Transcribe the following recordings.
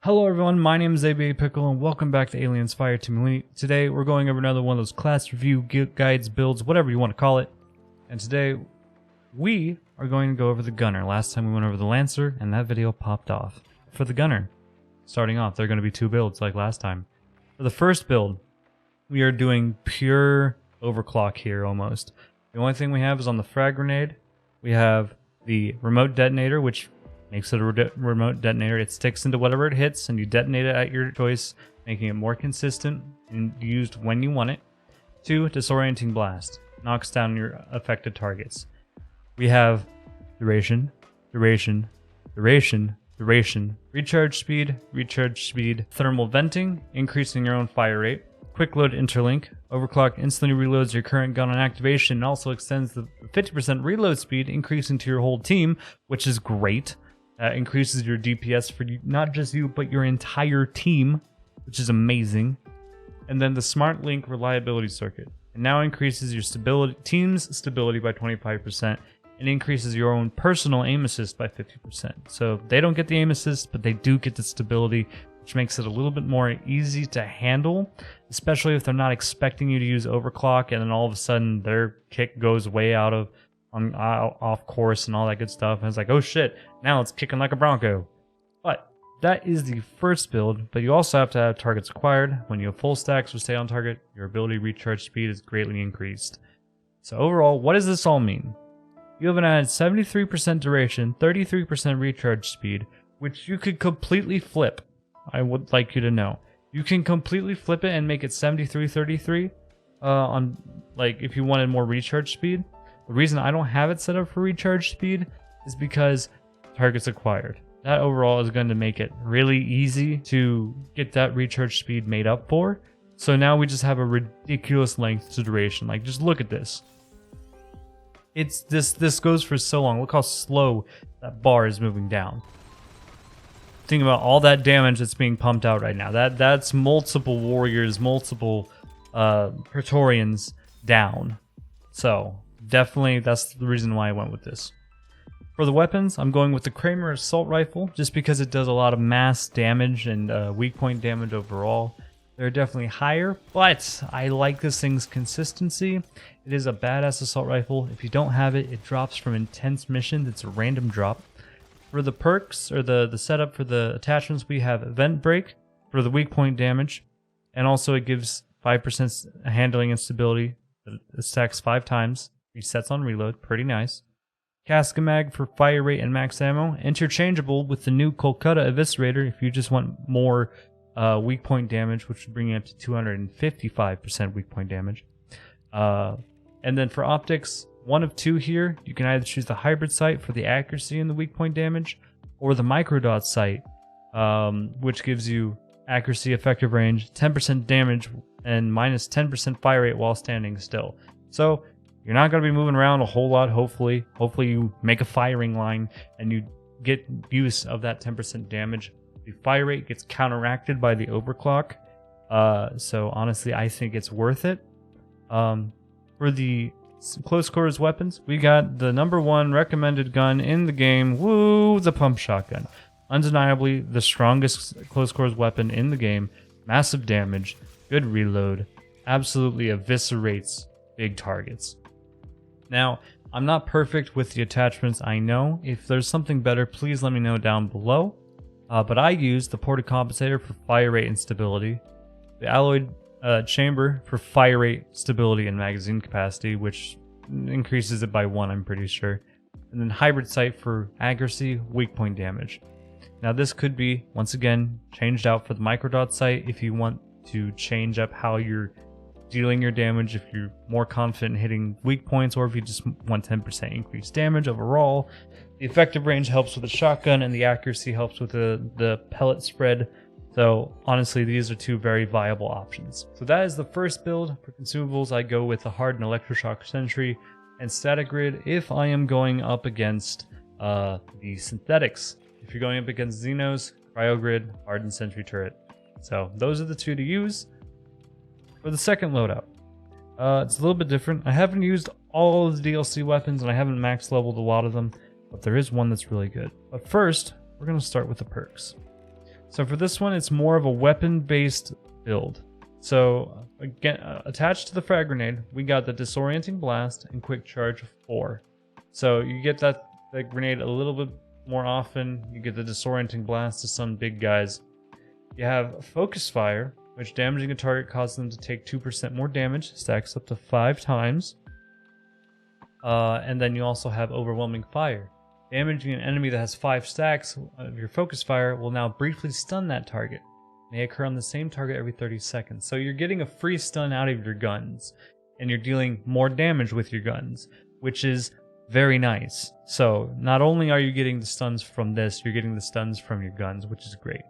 Hello everyone, my name is ABA Pickle and welcome back to Aliens Fireteam Elite. Today we're going over another one of those class review guides, builds, whatever you want to call it. And today we are going to go over the gunner. Last time we went over the lancer and that video popped off. For the gunner, starting off, there are going to be two builds like last time. For the first build, we are doing pure overclock here almost. The only thing we have is on the frag grenade, we have the remote detonator, which makes it a remote detonator. It sticks into whatever it hits and you detonate it at your choice, making it more consistent and used when you want it. 2, disorienting blast. Knocks down your affected targets. We have duration, duration, duration, duration, recharge speed, thermal venting, increasing your own fire rate, quick load interlink, overclock instantly reloads your current gun on activation and also extends the 50% reload speed, increasing to your whole team, which is great. Increases your DPS for not just you, but your entire team, which is amazing. And then the Smart Link reliability circuit. It now increases your team's stability by 25% and increases your own personal aim assist by 50%. So they don't get the aim assist, but they do get the stability, which makes it a little bit more easy to handle, especially if they're not expecting you to use overclock and then all of a sudden their kick goes way off course and all that good stuff, and it's like, oh shit, now it's kicking like a bronco. But that is the first build, but you also have to have targets acquired. When you have full stacks or stay on target, your ability recharge speed is greatly increased. So overall, what does this all mean? You have an added 73% duration, 33% recharge speed, which you could completely flip. I would like you to know. You can completely flip it and make it 73-33 on, like, if you wanted more recharge speed. The reason I don't have it set up for recharge speed is because targets acquired. That overall is going to make it really easy to get that recharge speed made up for. So now we just have a ridiculous length to duration. Like, just look at this. It's this goes for so long. Look how slow that bar is moving down. Think about all that damage that's being pumped out right now. That's multiple warriors, multiple Praetorians down. So definitely, that's the reason why I went with this. For the weapons, I'm going with the Kramer Assault Rifle, just because it does a lot of mass damage and weak point damage overall. They're definitely higher, but I like this thing's consistency. It is a badass assault rifle. If you don't have it, it drops from intense missions. It's a random drop. For the perks, or the setup for the attachments, we have Vent Break for the weak point damage, and also it gives 5% handling and stability. It stacks 5 times. Resets on reload, pretty nice. Cascamag for fire rate and max ammo, interchangeable with the new Kolkata Eviscerator if you just want more weak point damage, which would bring you up to 255% weak point damage. And then for optics, one of 2 here. You can either choose the hybrid sight for the accuracy and the weak point damage, or the microdot sight, which gives you accuracy, effective range, 10% damage, and minus 10% fire rate while standing still. So you're not going to be moving around a whole lot, hopefully. Hopefully you make a firing line and you get use of that 10% damage. The fire rate gets counteracted by the overclock. So honestly, I think it's worth it. For the close quarters weapons, we got the #1 recommended gun in the game. Woo! The pump shotgun. Undeniably the strongest close quarters weapon in the game. Massive damage, good reload, absolutely eviscerates big targets. Now, I'm not perfect with the attachments, I know. If there's something better, please let me know down below. But I use the ported compensator for fire rate and stability, the alloyed chamber for fire rate, stability, and magazine capacity, which increases it by 1, I'm pretty sure. And then hybrid sight for accuracy, weak point damage. Now this could be, once again, changed out for the microdot sight if you want to change up how you're dealing your damage, if you're more confident in hitting weak points, or if you just want 10% increased damage overall. The effective range helps with the shotgun, and the accuracy helps with the pellet spread. So honestly, these are 2 very viable options. So that is the first build. For consumables, I go with the hardened electroshock sentry and static grid if I am going up against the synthetics. If you're going up against Xenos, cryogrid, hardened sentry turret. So those are the 2 to use. For the second loadout, it's a little bit different. I haven't used all of the DLC weapons and I haven't max leveled a lot of them, but there is one that's really good. But first, we're going to start with the perks. So for this one, it's more of a weapon-based build. So again, attached to the frag grenade, we got the disorienting blast and quick charge 4. So you get that grenade a little bit more often. You get the disorienting blast to some big guys. You have focus fire, which damaging a target causes them to take 2% more damage, stacks up to 5 times. And then you also have overwhelming fire. Damaging an enemy that has 5 stacks of your focus fire will now briefly stun that target. May occur on the same target every 30 seconds. So you're getting a free stun out of your guns, and you're dealing more damage with your guns, which is very nice. So not only are you getting the stuns from this, you're getting the stuns from your guns, which is great.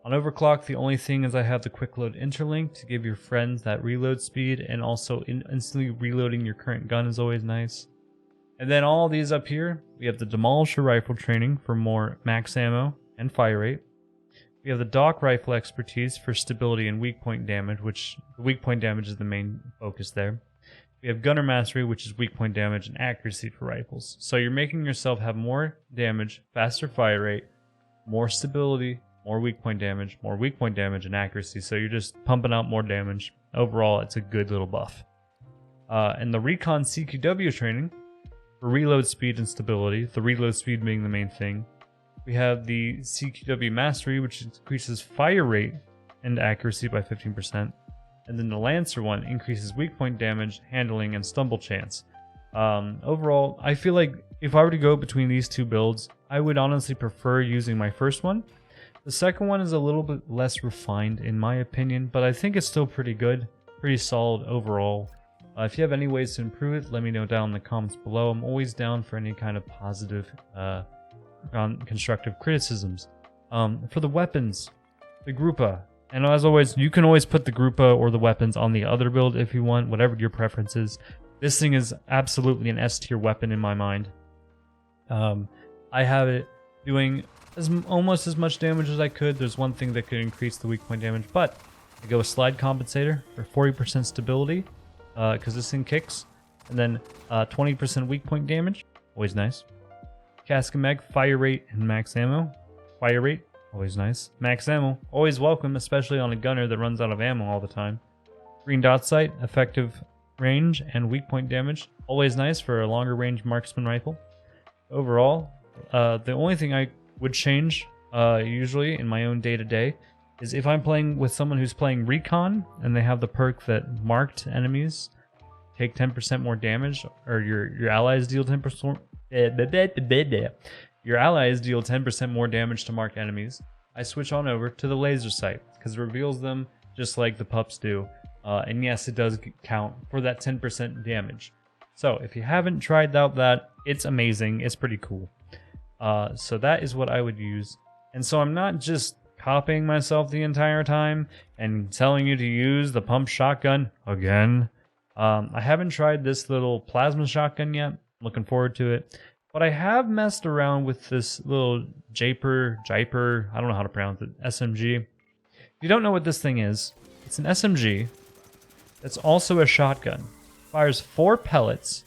On overclock, the only thing is I have the quick load interlink to give your friends that reload speed, and also instantly reloading your current gun is always nice. And then all these up here, we have the Demolisher rifle training for more max ammo and fire rate. We have the Dock rifle expertise for stability and weak point damage, which the weak point damage is the main focus there. We have Gunner mastery, which is weak point damage and accuracy for rifles. So you're making yourself have more damage, faster fire rate, more stability, more weak point damage, and accuracy. So you're just pumping out more damage. Overall, it's a good little buff. And the Recon CQW training for reload speed and stability, the reload speed being the main thing. We have the CQW Mastery, which increases fire rate and accuracy by 15%. And then the Lancer one increases weak point damage, handling, and stumble chance. Overall, I feel like if I were to go between these two builds, I would honestly prefer using my first one. The second one is a little bit less refined in my opinion, but I think it's still pretty good, pretty solid overall. If you have any ways to improve it, let me know down in the comments below. I'm always down for any kind of positive constructive criticisms. For the weapons, the Grupa, and as always, you can always put the Grupa or the weapons on the other build if you want, whatever your preference is. This thing is absolutely an S tier weapon in my mind. I have it doing almost as much damage as I could. There's one thing that could increase the weak point damage, but I go with Slide Compensator for 40% stability, because this thing kicks, and then 20% weak point damage, always nice. Cask and Meg, fire rate and max ammo. Fire rate, always nice. Max ammo, always welcome, especially on a gunner that runs out of ammo all the time. Green dot sight, effective range and weak point damage, always nice for a longer range marksman rifle. Overall, the only thing I would change usually in my own day-to-day is if I'm playing with someone who's playing Recon and they have the perk that marked enemies take 10% more damage, or your allies deal 10%. Your allies deal 10% more damage to marked enemies. I switch on over to the laser sight because it reveals them just like the pups do. And yes, it does count for that 10% damage. So if you haven't tried out that, it's amazing. It's pretty cool. So that is what I would use. And so I'm not just copying myself the entire time and telling you to use the pump shotgun again. I haven't tried this little plasma shotgun yet. Looking forward to it. But I have messed around with this little Japer, I don't know how to pronounce it, SMG. If you don't know what this thing is, it's an SMG that's also a shotgun. Fires 4 pellets,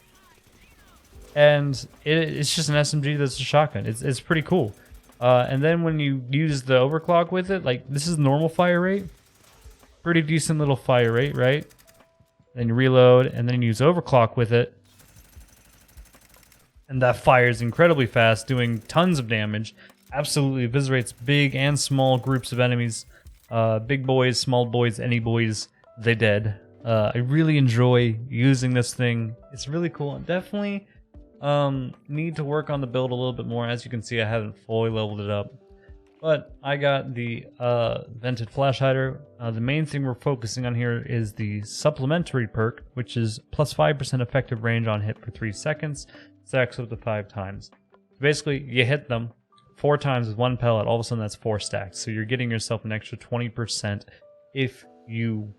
and it's just an SMG that's a shotgun. It's pretty cool. And then when you use the overclock with it, like this is normal fire rate. Pretty decent little fire rate, right? Then you reload, and then you use overclock with it. And that fires incredibly fast, doing tons of damage. Absolutely eviscerates big and small groups of enemies. Big boys, small boys, any boys, they dead. I really enjoy using this thing. It's really cool. Definitely need to work on the build a little bit more. As you can see, I haven't fully leveled it up. But I got the vented flash hider. The main thing we're focusing on here is the supplementary perk, which is plus 5% effective range on hit for 3 seconds. Stacks up to 5 times. Basically, you hit them 4 times with 1 pellet, all of a sudden that's 4 stacks. So you're getting yourself an extra 20% if you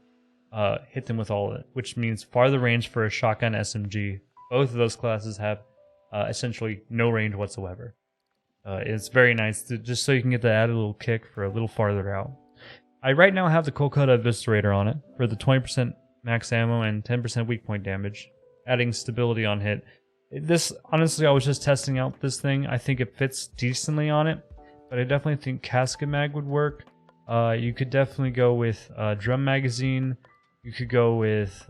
hit them with all of it, which means farther range for a shotgun SMG. Both of those classes have essentially no range whatsoever. It's very nice, just so you can get the added little kick for a little farther out. I right now have the Kolkata Eviscerator on it for the 20% max ammo and 10% weak point damage, adding stability on hit. This, honestly, I was just testing out this thing. I think it fits decently on it. but I definitely think casket mag would work. You could definitely go with drum magazine. You could go with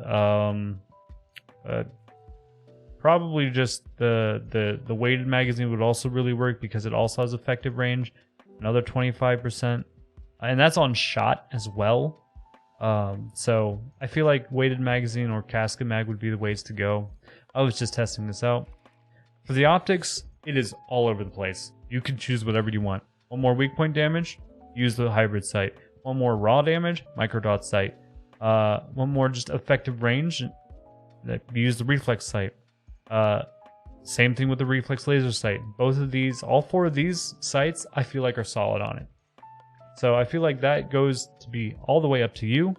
probably just the weighted magazine would also really work because it also has effective range, another 25%, and that's on shot as well. So I feel like weighted magazine or casket mag would be the ways to go. I was just testing this out. For the optics, it is all over the place. You can choose whatever you want. One more weak point damage, use the hybrid sight. One more raw damage, microdot sight. One more just effective range, use the reflex sight. Same thing with the reflex laser sight. Both of these, all 4 of these sights, I feel like are solid on it. So I feel like that goes to be all the way up to you.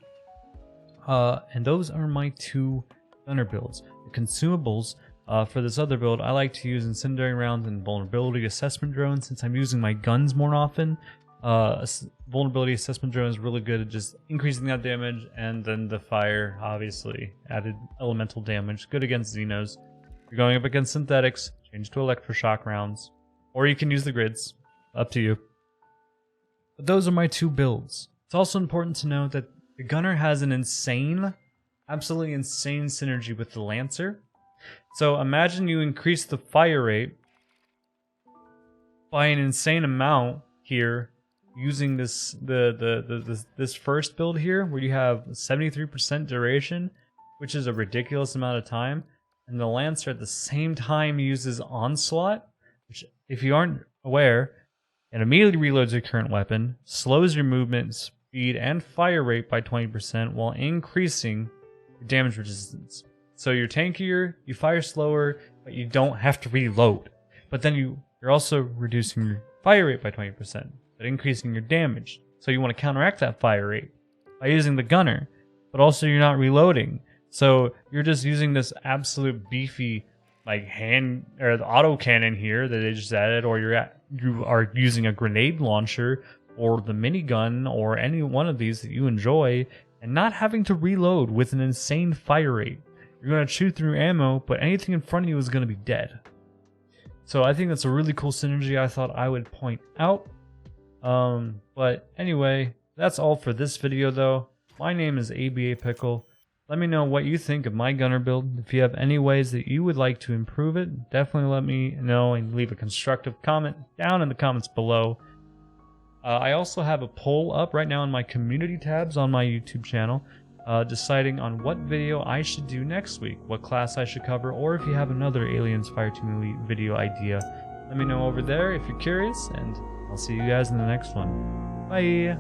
And those are my 2 gunner builds. The consumables for this other build, I like to use incendiary rounds and vulnerability assessment drones since I'm using my guns more often. Vulnerability assessment drone is really good at just increasing that damage, and then the fire, obviously, added elemental damage, good against Xenos. If you're going up against synthetics, change to electroshock rounds, or you can use the grids, up to you. But those are my 2 builds. It's also important to know that the gunner has an absolutely insane synergy with the lancer. So imagine you increase the fire rate by an insane amount here, using this this first build here where you have 73% duration, which is a ridiculous amount of time, and the lancer at the same time uses onslaught, which, if you aren't aware, it immediately reloads your current weapon, slows your movement speed and fire rate by 20% while increasing your damage resistance. So you're tankier, you fire slower, but you don't have to reload. But then you're also reducing your fire rate by 20%. But increasing your damage. So you want to counteract that fire rate by using the gunner, but also you're not reloading. So you're just using this absolute beefy like hand or the auto cannon here that they just added, or you are using a grenade launcher or the minigun or any one of these that you enjoy, and not having to reload with an insane fire rate. You're going to chew through ammo, but anything in front of you is going to be dead. So I think that's a really cool synergy I thought I would point out. But anyway, that's all for this video though. My name is ABA Pickle. Let me know what you think of my gunner build. If you have any ways that you would like to improve it, definitely let me know and leave a constructive comment down in the comments below. I also have a poll up right now in my community tabs on my YouTube channel, deciding on what video I should do next week, what class I should cover, or if you have another Aliens Fireteam Elite video idea, let me know over there if you're curious, and I'll see you guys in the next one. Bye!